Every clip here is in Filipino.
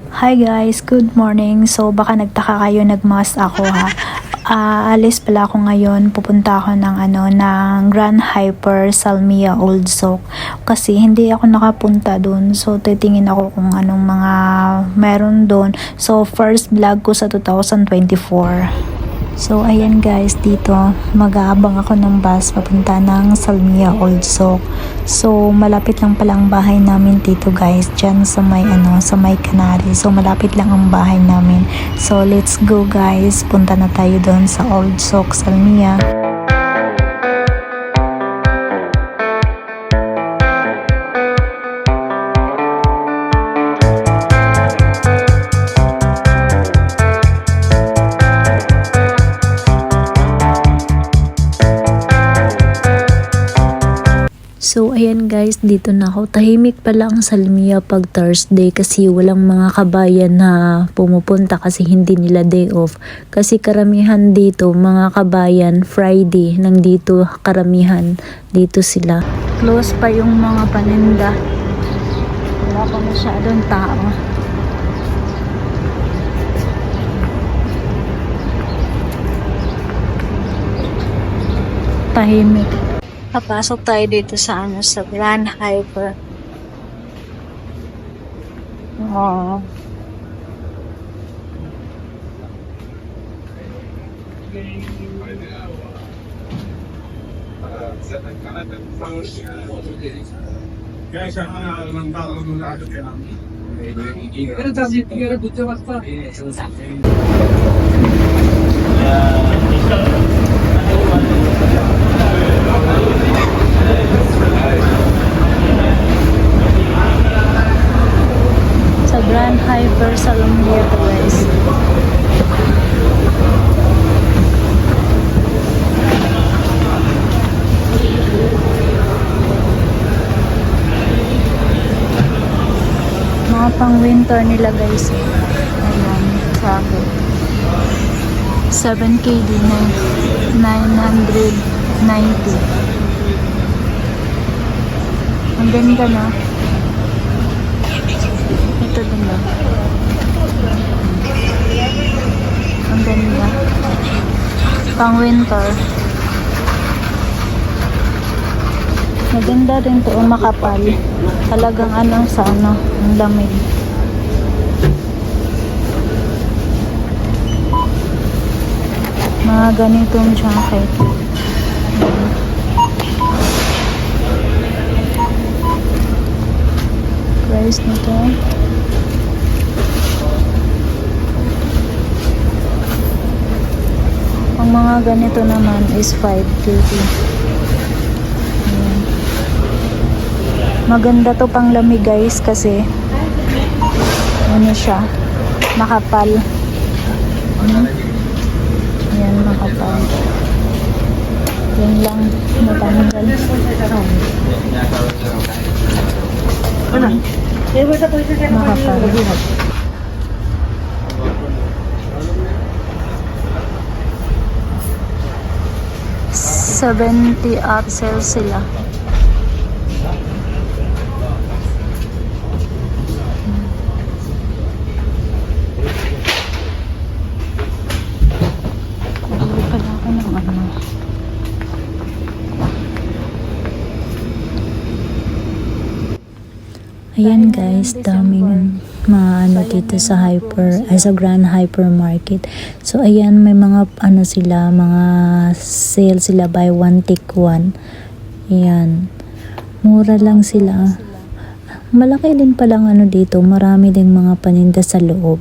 Hi guys, good morning. So baka nagtaka kayo, nagmask ako ha. Alis pala ako ngayon. Pupunta ako ng Grand Hyper Salmia Old Souk. Kasi hindi ako nakapunta dun. So titingin ako kung anong mga meron dun. So first vlog ko sa 2024. So ayan guys, dito mag-aabang ako ng bus papunta ng Salmia Old Souk. So malapit lang pala ang bahay namin dito guys, diyan sa may Canary. So malapit lang ang bahay namin. So let's go guys, punta na tayo doon sa Old Souk Salmia. So ayan guys, dito na ako. Tahimik pala ang Salmia pag Thursday kasi walang mga kabayan na pumupunta kasi hindi nila day off. Kasi karamihan dito mga kabayan Friday nandito, karamihan dito sila. Close pa yung mga paninda. Wala pa masyadong tao. Tahimik. Papasok tayo dito sa sa Grand Hyper. Oh. Sa Grand Hyper Salmia guys. Mga pang winter nila guys. Ayan, sabi 7KD na 990. Ang ganda na. Ito din lang. Ang ganda. Pang winter. Maganda rin to, makapal. Talagang ang lamig. Mga ganitong jacket. Price nito. Ang mga ganito naman is 5KD. Ayan. Maganda to pang lamig guys kasi ano siya, makapal. Ayan, makapal. Yan lang, matanggal. Makapal. 70 up sale sila. Bili pala ako ng Ayan guys, daming mga dito sa sa Grand Hypermarket. So ayan, may mga sila, mga sale sila, buy one take one. Ayan. Mura lang sila. Malaki din palang dito, marami ding mga paninda sa loob.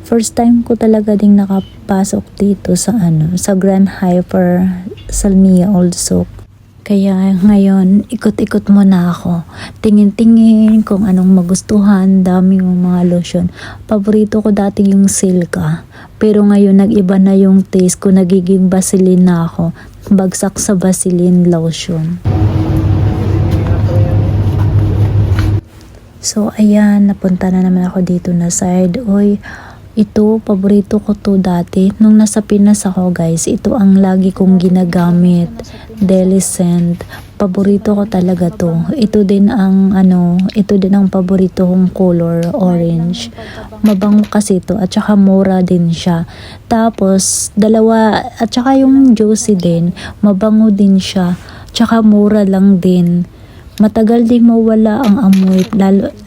First time ko talaga ding nakapasok dito sa sa Grand Hyper Salmia Old Souk. Kaya ngayon, ikot-ikot muna ako. Tingin-tingin kung anong magustuhan, daming mga lotion. Paborito ko dati yung Silka. Pero ngayon, nag-iba na yung taste ko. Nagiging Vaseline na ako. Bagsak sa Vaseline lotion. So, ayan, napunta na naman ako dito na side. Uy, Ito, paborito ko to dati. Nung nasa Pinas ako guys, ito ang lagi kong ginagamit. Delicent. Paborito ko talaga to. Ito din ang paborito kong color, orange. Mabango kasi to at saka mura din siya. Tapos, dalawa, at saka yung Josie din, mabango din siya. Tsaka mura lang din. Matagal din mawala ang amoy,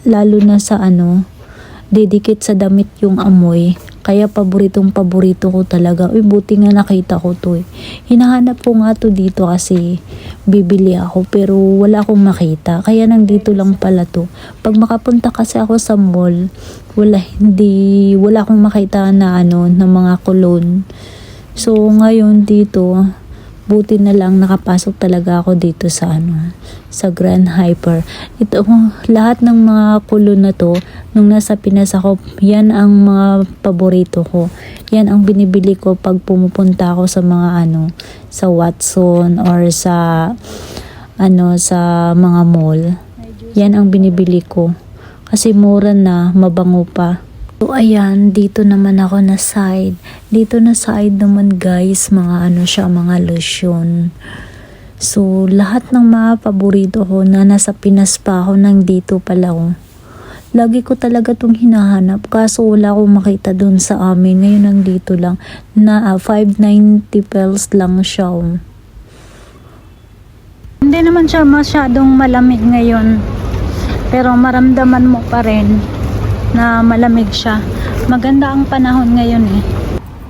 lalo na sa didikit sa damit yung amoy. Kaya paboritong paborito ko talaga. Uy, buti nga nakita ko to eh. Hinahanap ko nga to dito kasi bibili ako pero wala akong makita. Kaya nandito lang pala to. Pag makapunta kasi ako sa mall, wala akong makita na na mga cologne. So ngayon dito, buti na lang nakapasok talaga ako dito sa Grand Hyper. Ito, lahat ng mga kulon na to, nung nasa Pinas ako, yan ang mga paborito ko. Yan ang binibili ko pag pumupunta ako sa mga sa Watson or sa mga mall. Yan ang binibili ko. Kasi mura na, mabango pa. So ayan, dito naman ako na side. Dito na side naman guys, mga mga lotion. So lahat ng mga paborito ko na nasa Pinas pa ako, nang dito pala ako. Lagi ko talaga itong hinahanap kaso wala akong makita dun sa amin. Ngayon nandito lang na 590 pesos lang siya. Hindi naman siya masyadong malamig ngayon. Pero maramdaman mo pa rin na malamig siya. Maganda ang panahon ngayon eh.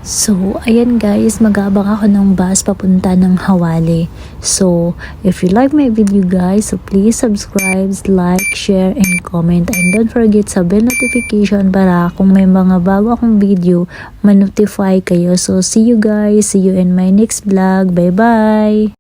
So, ayan guys, mag-aabang ako ng bus papunta ng Hawali. So, if you like my video guys, so please subscribe, like, share, and comment. And don't forget sa bell notification para kung may mga bago akong video, ma-notify kayo. So, see you guys. See you in my next vlog. Bye-bye!